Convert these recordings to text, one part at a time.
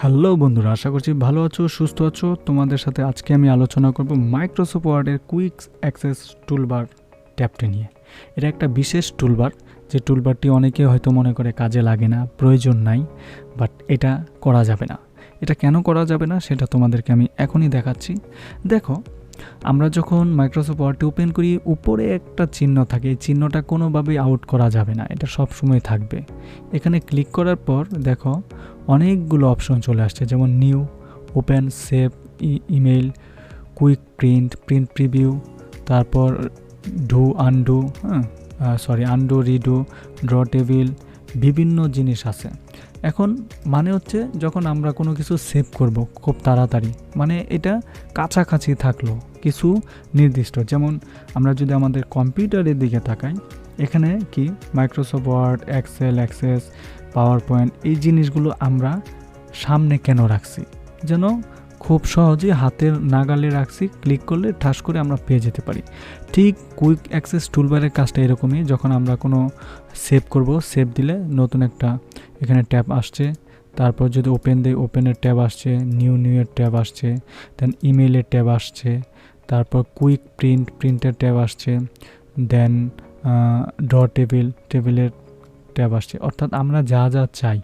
Hello বন্ধুরা, আশা করছি ভালো আছো, সুস্থ আছো। তোমাদের সাথে আজকে আমি আলোচনা করব মাইক্রোসফট ওয়ার্ডের কুইক অ্যাক্সেস টুলবার ট্যাবটি নিয়ে। এটা একটা বিশেষ টুলবার, যে টুলবারটি অনেকে হয়তো মনে করে কাজে লাগে না, প্রয়োজন নাই, বাট এটা করা যাবে না। এটা কেন করা যাবে না সেটা তোমাদেরকে আমি এখনই দেখাচ্ছি। দেখো, আমরা যখন মাইক্রোসফট ওয়ার্ডটি ওপেন করি, উপরে একটা চিহ্ন থাকে, এই চিহ্নটা কোনোভাবেই আউট করা যাবে না, এটা সব সময় থাকবে। এখানে ক্লিক করার পর দেখো অনেকগুলো অপশন চলে আসছে, যেমন new, open, save, email, quick print, print preview, তারপর do undo, undo, redo, draw table, বিভিন্ন জিনিস আছে। এখন মানে হচ্ছে যখন আমরা কোনো কিছু সেভ করব খুব তাড়াতাড়ি, মানে এটা কাছাকাছি থাকলো কিছু নির্দিষ্ট। যেমন আমরা যদি আমাদের কম্পিউটারের দিকে তাকাই, এখানে কি Microsoft Word, Excel, Access, PowerPoint, এই জিনিসগুলো আমরা সামনে কেন রাখছি? যেন খুব সহজে হাতের নাগালে রাখছি, ক্লিক করলে ঠাস করে আমরা পেয়ে যেতে পারি। ঠিক কুইক অ্যাক্সেস টুলবারের কাজটা এরকমই। যখন আমরা কোনো সেভ করব, সেভ দিলে নতুন একটা এখানে ট্যাব আসছে, তারপর যদি ওপেন দিই, ওপেনের ট্যাব আসছে, নিউয়ের ট্যাব আসছে, দেন ইমেইলের ট্যাব আসছে, তারপর কুইক প্রিন্টের ট্যাব আসছে, দেন ড্র টেবিলের ট্যাব আসছে। অর্থাৎ আমরা যা যা চাই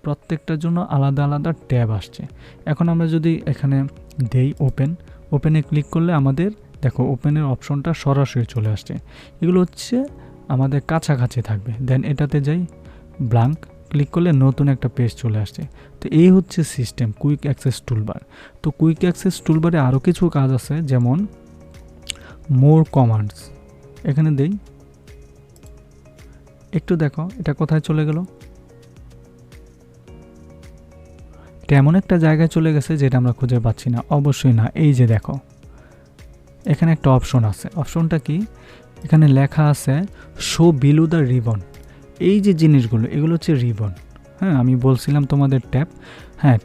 প্রত্যেকটার জন্য আলাদা আলাদা ট্যাব আসছে। এখন আমরা যদি এখানে দেই ওপেনে ক্লিক করলে আমাদের দেখো ওপেনের অপশনটা সরাসরি চলে আসছে। এগুলো হচ্ছে আমাদের কাছাকাছি থাকবে। দেন এটাতে যাই, ব্ল্যাঙ্ক, ক্লিক করলে নতুন একটা পেজ চলে আসছে। তো এই হচ্ছে সিস্টেম কুইক অ্যাক্সেস টুলবার। তো কুইক অ্যাক্সেস টুলবারে আরও কিছু কাজ আছে, যেমন মোর কমান্ডস। এখানে দেই, একটু দেখো এটা কোথায় চলে গেল। এটা এমন একটা জায়গায় চলে গেছে যেটা আমরা খুঁজে পাচ্ছি না। অবশ্যই না, এই যে দেখো এখানে একটা অপশন আছে। অপশনটা কি? এখানে লেখা আছে শো বিলো দ্য রিবন। এই যে জিনিসগুলো, এগুলো হচ্ছে রিবন। আমি বলছিলাম তোমাদের ট্যাব,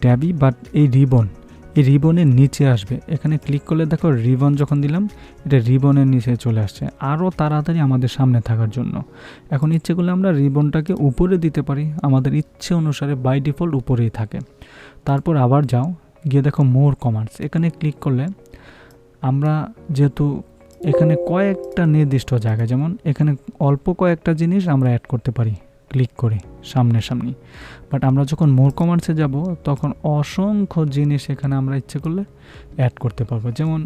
ট্যাবই, বাট এই রিবনের নিচে আসবে। এখানে ক্লিক করলে দেখো রিবন যখন দিলাম, এটা রিবনের নিচে চলে আসছে আরও তাড়াতাড়ি আমাদের সামনে থাকার জন্য। এখন ইচ্ছে করলে আমরা রিবনটাকে উপরে দিতে পারি, আমাদের ইচ্ছে অনুসারে বাই ডিফল্ট উপরেই থাকে। তারপর আবার যাও, গিয়ে দেখো মোর কমান্ডস। এখানে ক্লিক করলে আমরা যেহেতু এখানে কয়েকটা নির্দিষ্ট জায়গা, যেমন এখানে অল্প কয়েকটা জিনিস আমরা অ্যাড করতে পারি ক্লিক করে সামনাসামনি, বাট আমরা যখন মোর কমান্ডসে যাব তখন অসংখ্য জিনিস এখানে আমরা ইচ্ছে করলে অ্যাড করতে পারবো। যেমন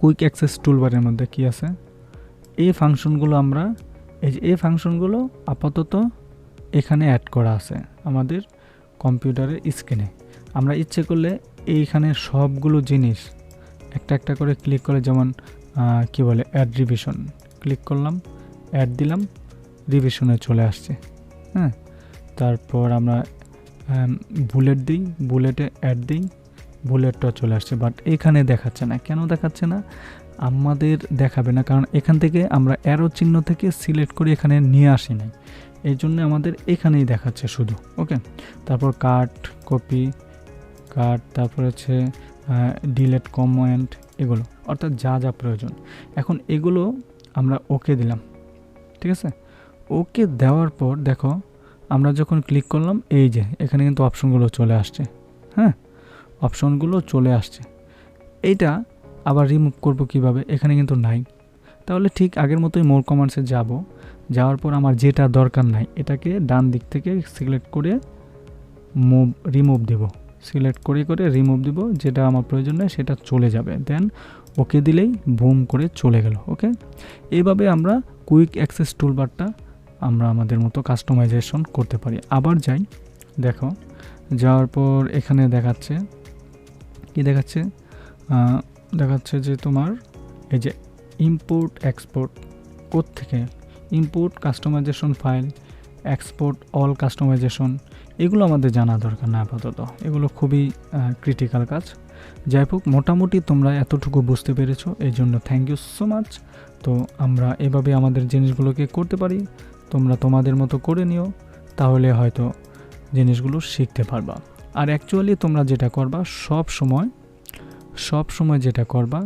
কুইক অ্যাক্সেস টুলবারের মধ্যে কি আছে, এই ফাংশনগুলো আমরা এই ফাংশনগুলো আপাতত এখানে অ্যাড করা আছে আমাদের কম্পিউটারের স্ক্রিনে। আমরা ইচ্ছে করলে এইখানে সবগুলো জিনিস একটা একটা করে ক্লিক করে, যেমন কি বলে অ্যাড রিভিশন, ক্লিক করলাম, অ্যাড দিলাম, রিভিশনে চলে আসছে। তারপর আমরা বুলেট দিই, বুলেটে অ্যাড দিই, বুলেটটা চলে আসছে। বাট এখানে দেখাচ্ছে না। কেন দেখাচ্ছে না? আমাদের দেখাবে না কারণ এখান থেকে আমরা অ্যারো চিহ্ন থেকে সিলেক্ট করে এখানে নিয়ে আসি নাই, এই জন্য আমাদের এখানেই দেখাচ্ছে শুধু। ওকে, তারপর কাট, কপি, তারপর হচ্ছে ডিলেট কমেন্ট, এগুলো অর্থাৎ যা যা প্রয়োজন। এখন এগুলো আমরা ওকে দিলাম, ঠিক আছে। ওকে দেওয়ার পর দেখো আমরা যখন ক্লিক করলাম, এই যে এখানে কিন্তু অপশনগুলো চলে আসছে। অপশনগুলো চলে আসছে। এইটা আবার রিমুভ করব কিভাবে? এখানে কিন্তু নাই। তাহলে ঠিক আগের মতোই মোর কমান্ডসে যাওয়ার পর আমার যেটা দরকার নাই এটাকে ডান দিক থেকে সিলেক্ট করে রিমুভ দেব, সিলেক্ট করে রিমুভ দিব। যেটা আমার প্রয়োজন নেই সেটা চলে যাবে। দেন ওকে দিলেই বুম করে চলে গেল। ওকে, এইভাবে আমরা কুইক অ্যাক্সেস টুলবারটা আমরা আমাদের মতো কাস্টমাইজেশন করতে পারি। আবার যাই, দেখো যাওয়ার পর এখানে দেখাচ্ছে কি দেখাচ্ছে যে তোমার এই যে ইম্পোর্ট এক্সপোর্ট থেকে import customization file, export all customization, এগুলো আমাদের জানা দরকার না আপাতত। এগুলো খুবই ক্রিটিক্যাল কাজ। যাই হোক, মোটামুটি তোমরা এতটুকু বুঝতে পেরেছো, এই জন্য থ্যাংক ইউ সো মাচ। তো আমরা এভাবে আমাদের জিনিসগুলোকে করতে পারি। তোমরা তোমাদের মতো করে নিও, তাহলে হয়তো জিনিসগুলো শিখতে পারবা। আর অ্যাকচুয়ালি তোমরা যেটা করবা সব সময় যেটা করবা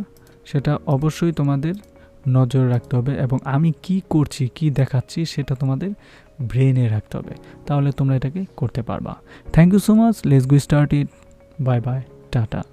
সেটা অবশ্যই তোমাদের নজর রাখতে হবে এবং আমি কি করছি কি দেখাচ্ছি সেটা তোমাদের ব্রেনে রাখতে হবে, তাহলে তোমরা এটাকে করতে পারবা। Thank you so much, let's go start it, bye bye, tata.